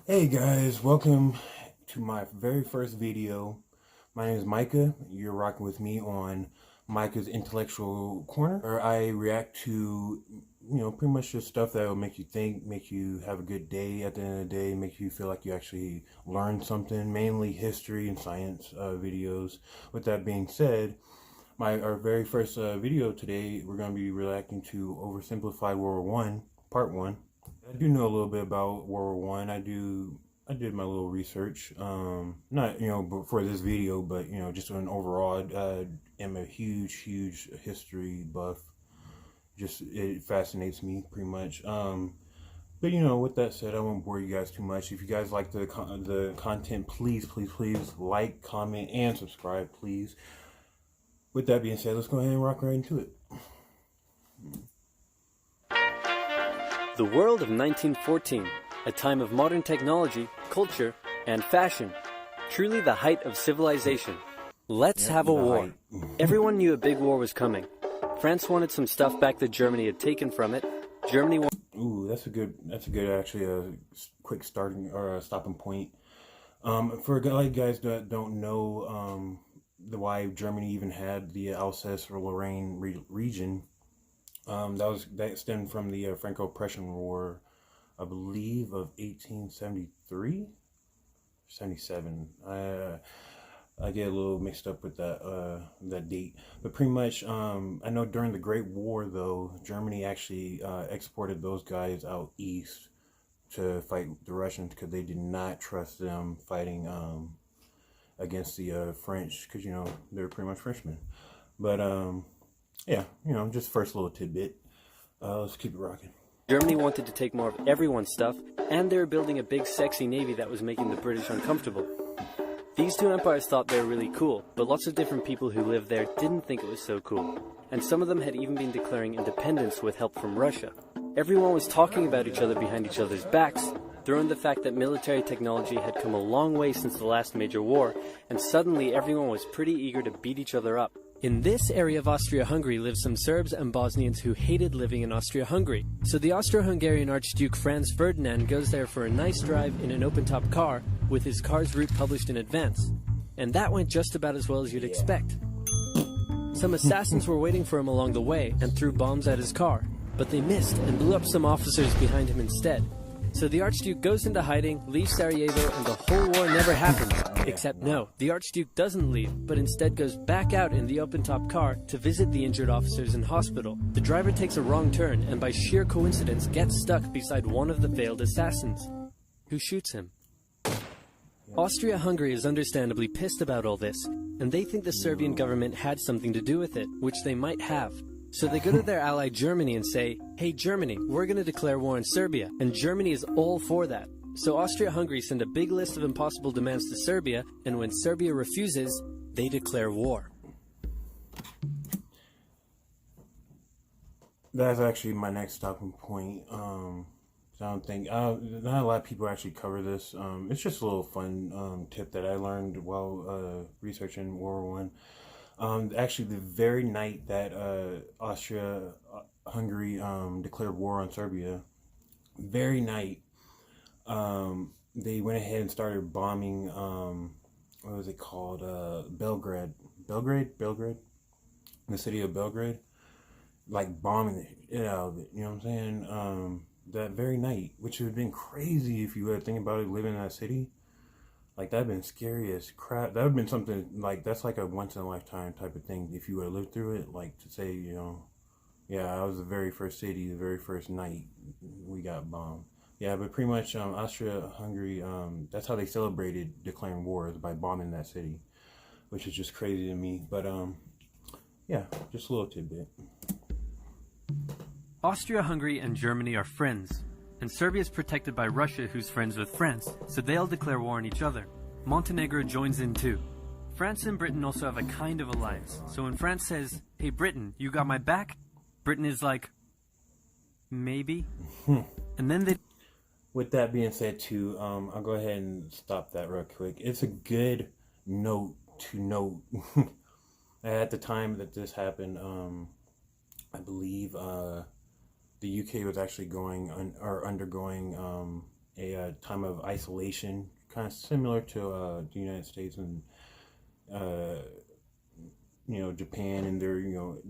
Hey guys, welcome to my very first video. My name is Micah. You're rocking with me on Micah's Intellectual Corner, where I react to, pretty much just stuff that will make you think, make you have a good day at the end of the day, make you feel like you actually learned something, mainly history and science videos. With that being said, our very first video today, we're going to be reacting to Oversimplified World War I, Part 1. I do know a little bit about World War One. I did my little research. Not for this video, but just on overall. I am a huge history buff. Just it fascinates me pretty much. But with that said, I won't bore you guys too much. If you guys like the content, please like, comment, and subscribe, please. With that being said, let's go ahead and rock right into it. The world of 1914, a time of modern technology, culture, and fashion. Truly the height of civilization. Let's have a war. Everyone knew a big war was coming. France wanted some stuff back that Germany had taken from it. Germany wanted... Ooh, that's a good actually a quick starting or a stopping point. For like guys that don't know why Germany even had the Alsace-Lorraine region. That stemmed from the Franco-Prussian War, I believe, of 1873, 77. I get a little mixed up with that date, but pretty much, I know during the Great War though, Germany actually exported those guys out east to fight the Russians because they did not trust them fighting against the French, because they're pretty much Frenchmen, but yeah, just first little tidbit. Let's keep it rocking. Germany wanted to take more of everyone's stuff, and they were building a big sexy navy that was making the British uncomfortable. These two empires thought they were really cool, but lots of different people who lived there didn't think it was so cool. And some of them had even been declaring independence with help from Russia. Everyone was talking about each other behind each other's backs, throwing the fact that military technology had come a long way since the last major war, and suddenly everyone was pretty eager to beat each other up. In this area of Austria-Hungary lived some Serbs and Bosnians who hated living in Austria-Hungary. So the Austro-Hungarian Archduke Franz Ferdinand goes there for a nice drive in an open-top car with his car's route published in advance. And that went just about as well as you'd expect. Some assassins were waiting for him along the way and threw bombs at his car, but they missed and blew up some officers behind him instead. So the Archduke goes into hiding, leaves Sarajevo, and the whole war never happens. Except no, the Archduke doesn't leave, but instead goes back out in the open-top car to visit the injured officers in hospital. The driver takes a wrong turn and by sheer coincidence gets stuck beside one of the failed assassins, who shoots him. Austria-Hungary is understandably pissed about all this, and they think the Serbian government had something to do with it, which they might have. So they go to their ally Germany and say, "Hey Germany, we're going to declare war on Serbia," and Germany is all for that. So Austria-Hungary send a big list of impossible demands to Serbia, and when Serbia refuses, they declare war. That's actually my next stopping point. I don't think not a lot of people actually cover this. It's just a little fun tip that I learned while researching World War One. Actually, the very night that Austria-Hungary declared war on Serbia, very night, they went ahead and started bombing, what was it called, Belgrade, the city of Belgrade, like bombing it out of it, you know what I'm saying, that very night, which would have been crazy if you were thinking about it, living in that city. Like, that'd been scary as crap. That would have been something, like, that's like a once-in-a-lifetime type of thing if you would have lived through it. Like, to say, yeah, I was the very first city, the very first night we got bombed. Yeah, but pretty much Austria-Hungary, that's how they celebrated declaring war, by bombing that city, which is just crazy to me. But, yeah, just a little tidbit. Austria-Hungary and Germany are friends. And Serbia is protected by Russia, who's friends with France, so they'll declare war on each other. Montenegro joins in too. France and Britain also have a kind of alliance, so when France says, "Hey Britain, you got my back?" Britain is like, maybe? And then they... With that being said too, I'll go ahead and stop that real quick. It's a good note to note. At the time that this happened, I believe the UK was actually undergoing a time of isolation, kind of similar to the United States and Japan and their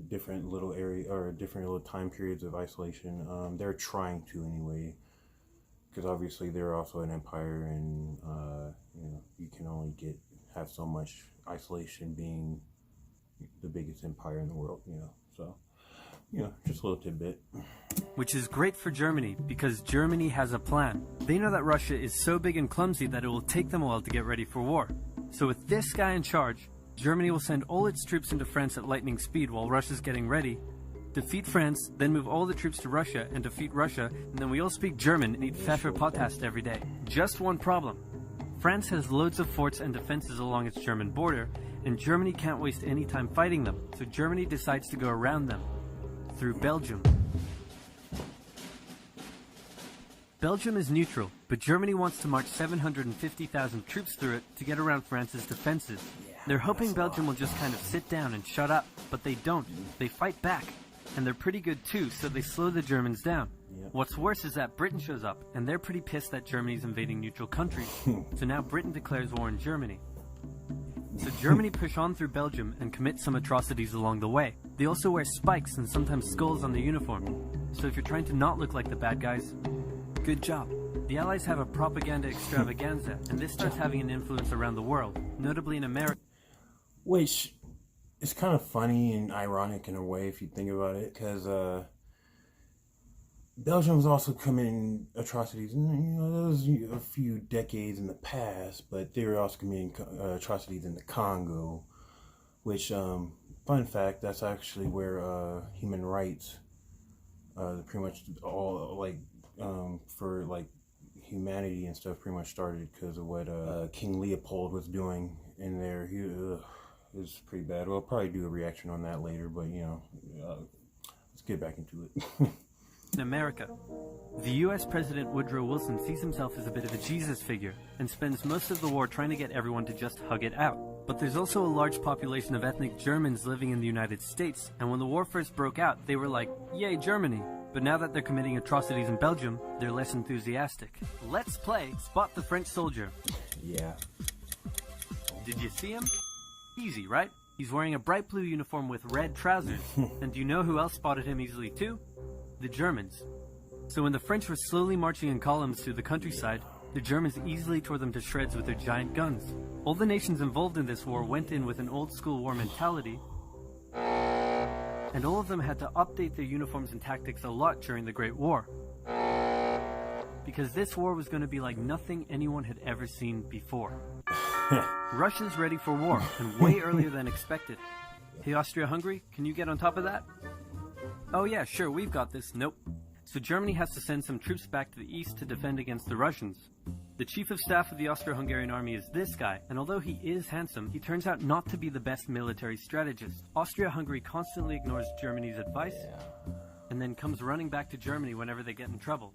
different little area or different little time periods of isolation. They're trying to anyway, because obviously they're also an empire, and you can only have so much isolation being the biggest empire in the world. So just a little tidbit. Which is great for Germany, because Germany has a plan. They know that Russia is so big and clumsy that it will take them a while to get ready for war. So with this guy in charge, Germany will send all its troops into France at lightning speed while Russia's getting ready, defeat France, then move all the troops to Russia and defeat Russia, and then we all speak German and eat Pfefferpottast every day. Just one problem. France has loads of forts and defenses along its German border, and Germany can't waste any time fighting them, so Germany decides to go around them through Belgium. Belgium is neutral, but Germany wants to march 750,000 troops through it to get around France's defenses. They're hoping Belgium will just kind of sit down and shut up, but they don't. They fight back, and they're pretty good too, so they slow the Germans down. What's worse is that Britain shows up, and they're pretty pissed that Germany's invading neutral countries, so now Britain declares war on Germany. So Germany push on through Belgium and commit some atrocities along the way. They also wear spikes and sometimes skulls on the uniform, so if you're trying to not look like the bad guys, good job. The Allies have a propaganda extravaganza, and this starts having an influence around the world, notably in America. Which is kind of funny and ironic in a way if you think about it, because Belgium was also committing atrocities, there was a few decades in the past, but they were also committing atrocities in the Congo, which, fun fact, that's actually where human rights, pretty much all, for, humanity and stuff pretty much started because of what King Leopold was doing in there. It was pretty bad. We'll probably do a reaction on that later, but, let's get back into it. In America, the US President Woodrow Wilson sees himself as a bit of a Jesus figure and spends most of the war trying to get everyone to just hug it out. But there's also a large population of ethnic Germans living in the United States, and when the war first broke out, they were like, yay Germany. But now that they're committing atrocities in Belgium, they're less enthusiastic. Let's play Spot the French Soldier. Yeah. Did you see him? Easy, right? He's wearing a bright blue uniform with red trousers. And do you know who else spotted him easily too? The Germans. So when the French were slowly marching in columns through the countryside, the Germans easily tore them to shreds with their giant guns. All the nations involved in this war went in with an old-school war mentality, and all of them had to update their uniforms and tactics a lot during the Great War. Because this war was going to be like nothing anyone had ever seen before. Russia's ready for war, and way earlier than expected. Hey Austria-Hungary, can you get on top of that? Oh yeah, sure, we've got this. Nope. So Germany has to send some troops back to the east to defend against the Russians. The chief of staff of the Austro-Hungarian army is this guy, and although he is handsome, he turns out not to be the best military strategist. Austria-Hungary constantly ignores Germany's advice, and then comes running back to Germany whenever they get in trouble.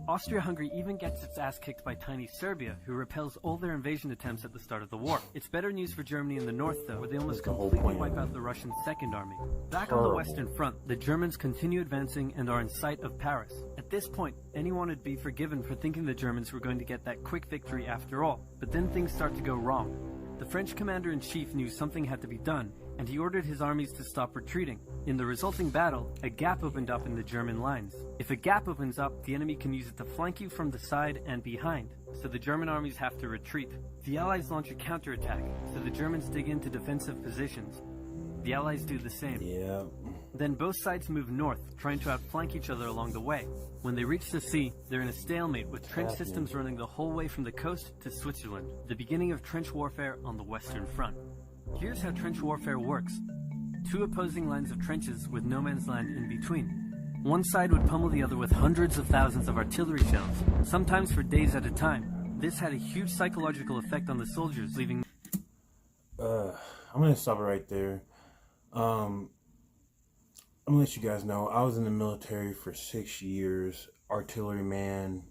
Austria-Hungary even gets its ass kicked by tiny Serbia, who repels all their invasion attempts at the start of the war. It's better news for Germany in the north, though, where they almost completely wipe out the Russian Second Army. Back on the Western Front, the Germans continue advancing and are in sight of Paris. At this point, anyone would be forgiven for thinking the Germans were going to get that quick victory after all, but then things start to go wrong. The French commander-in-chief knew something had to be done, and he ordered his armies to stop retreating. In the resulting battle, a gap opened up in the German lines. If a gap opens up, the enemy can use it to flank you from the side and behind, so the German armies have to retreat. The Allies launch a counterattack, so the Germans dig into defensive positions. The Allies do the same. Yeah. Then both sides move north, trying to outflank each other along the way. When they reach the sea, they're in a stalemate with trench systems running the whole way from the coast to Switzerland, the beginning of trench warfare on the Western Front. Here's how trench warfare works. Two opposing lines of trenches with no man's land in between. One side would pummel the other with hundreds of thousands of artillery shells, sometimes for days at a time. This had a huge psychological effect on the soldiers, leaving... I'm gonna stop it right there. I'm gonna let you guys know, I was in the military for 6 years, artilleryman,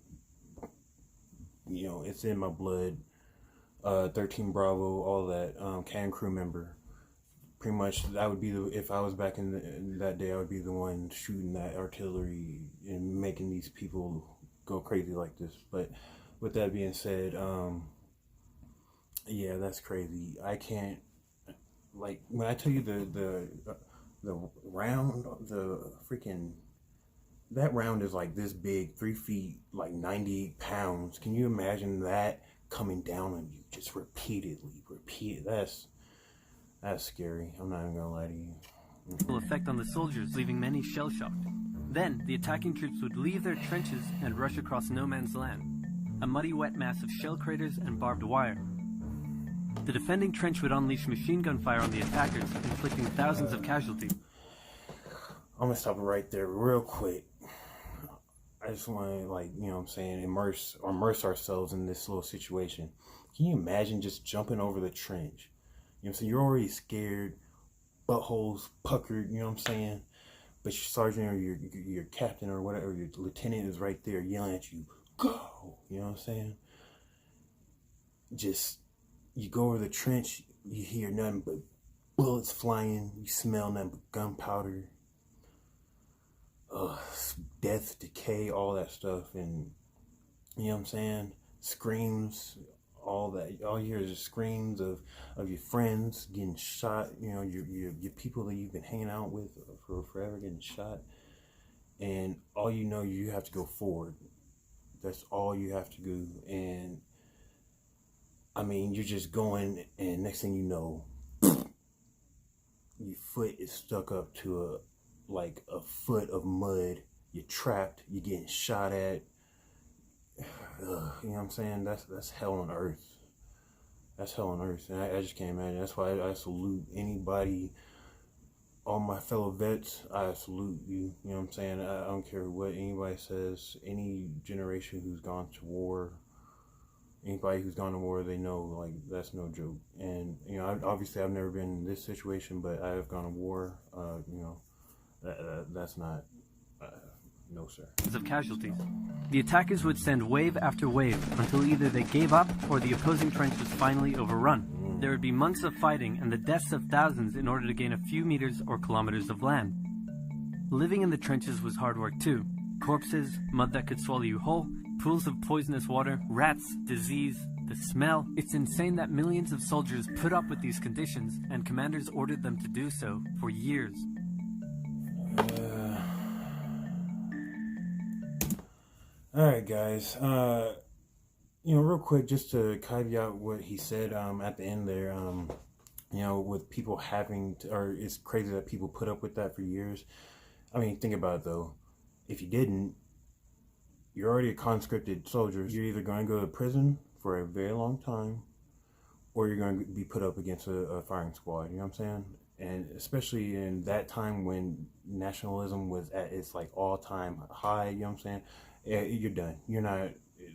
it's in my blood. 13 Bravo, all that, cannon crew member. Pretty much, that would be if I was back in that day, I would be the one shooting that artillery and making these people go crazy like this. But with that being said, yeah, that's crazy. I can't, like, when I tell you the round, the freaking, that round is like this big, 3 feet, like 98 pounds. Can you imagine that coming down on you just repeatedly? That's scary. I'm not even gonna lie to you. Effect on the soldiers, leaving many shell-shocked. Then, the attacking troops would leave their trenches and rush across no man's land, a muddy wet mass of shell craters and barbed wire. The defending trench would unleash machine gun fire on the attackers, inflicting thousands of casualties. I'm gonna stop it right there real quick. I just want to, like, you know what I'm saying, immerse ourselves in this little situation. Can you imagine just jumping over the trench? You know what I'm saying? You're already scared, buttholes puckered, you know what I'm saying? But your sergeant or your captain or whatever, your lieutenant is right there yelling at you, go! You know what I'm saying? Just, you go over the trench, you hear nothing but bullets flying, you smell nothing but gunpowder, death, decay, all that stuff, and you know what I'm saying? Screams, all that. All you hear is screams of your friends getting shot. You know, your people that you've been hanging out with for forever getting shot, and all you know, you have to go forward. That's all you have to do. And I mean, you're just going, and next thing you know, your foot is stuck up to a foot of mud. You're trapped. You're getting shot at. You know what I'm saying? That's hell on earth. That's hell on earth, and I just can't imagine. That's why I salute anybody, all my fellow vets. I salute you. You know what I'm saying? I don't care what anybody says. Any generation who's gone to war, anybody who's gone to war, they know, like, that's no joke. And you know, obviously I've never been in this situation, but I have gone to war. You know, that's not. No, sir. Of casualties. The attackers would send wave after wave until either they gave up or the opposing trench was finally overrun. There would be months of fighting and the deaths of thousands in order to gain a few meters or kilometers of land. Living in the trenches was hard work too. Corpses, mud that could swallow you whole, pools of poisonous water, rats, disease, the smell. It's insane that millions of soldiers put up with these conditions, and commanders ordered them to do so for years. Alright guys, you know, real quick, just to caveat what he said at the end there, you know, with people having to, or it's crazy that people put up with that for years. I mean, think about it though. If you didn't, you're already a conscripted soldier. You're either going to go to prison for a very long time, or you're going to be put up against a firing squad, you know what I'm saying? And especially in that time when nationalism was at its like all-time high, you know what I'm saying? Yeah, you're done. You're not.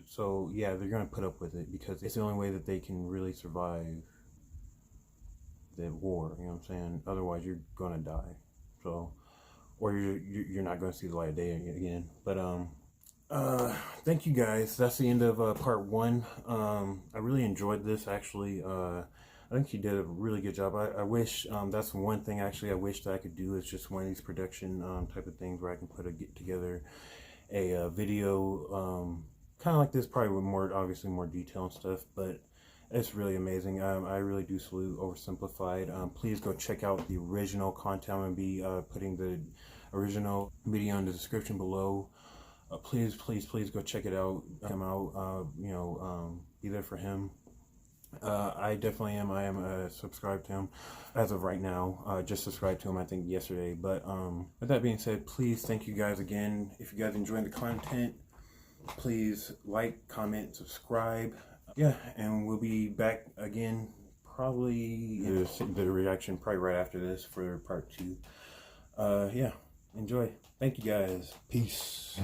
So yeah, they're gonna put up with it because it's the only way that they can really survive the war. You know what I'm saying? Otherwise, you're gonna die. So, or you're not gonna see the light of day again. But thank you guys. That's the end of part 1. I really enjoyed this actually. I think he did a really good job. I wish that's one thing actually I wish that I could do is just one of these production type of things where I can get together a video kind of like this, probably with more, obviously more detail and stuff, but it's really amazing. I really do salute Oversimplified. Please go check out the original content. I'm going to be putting the original video in the description below. Please go check it out. Come out, you know, be there for him. I definitely am. I am subscribed to him as of right now. Just subscribed to him, I think, yesterday. But with that being said, please, thank you guys again. If you guys enjoying the content, please like, comment, subscribe. Yeah, and we'll be back again, probably the reaction probably right after this for part 2. Yeah, enjoy. Thank you guys. Peace.